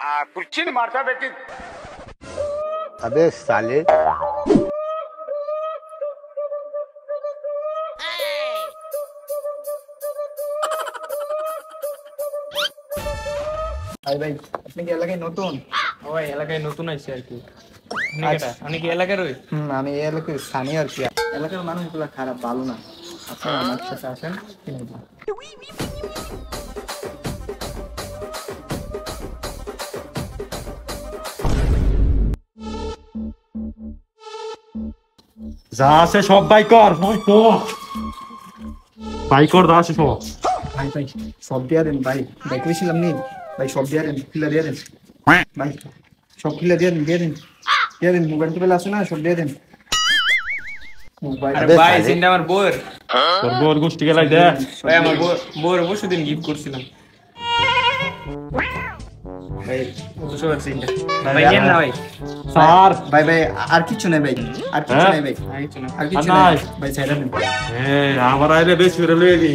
कुछ नहीं मारता बेटी। अबे साले ভাই ভাই আপনি কি এলাকায় নতুন? ওই এলাকায় নতুন আইছে আর কি। আপনি কি এলাকার ওই? আমি এই এলাকায় স্থানীয় আর কি। এলাকার মানুষগুলো খারাপ, ভালো না। আপনারা আমার সাথে আসেন, কিনে দিন। যা আছে সব বাইকর বাইকর যা আছে সব। ভাই ভাই সব দিয়ে দেন ভাই, দেখেছিলাম নি ভাই, সব দিয়ে দেন, খুলে দিয়ে দেন ভাই, সব খুলে দিয়ে দেন, দিয়ে দেন মোবাইল টোবাইল আছে না, সব দিয়ে দেন মোবাইল। আরে ভাই জিন্ডা আমার বোর। তোর বোর গোষ্ঠী গেলাই দে। ভাই আমার বোর পরশুদিন গিফট করছিলাম। ভাই বুঝতে পারছি না। ভাই নেন না ভাই। স্যার ভাই ভাই আর কিছু নাই ভাই, আর কিছু নাই ভাই, আর কিছু না। আর কিছু আর নাই নাই। ভাই, ছেড়ে দেন। আমার আইলে বেশি করে লয়ে নি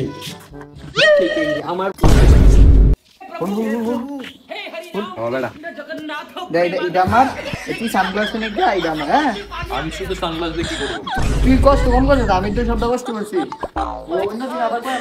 আমার এটা আমার, তুই সানগ্লাস কিনে গিয়ে এটা আমার। হ্যাঁ আমি শুধু সানগ্লাস দিয়ে কি করব? তুই কষ্ট কম করছিস, আমি তো সবটা কষ্ট করছি। ও অন্য দিন আবার করে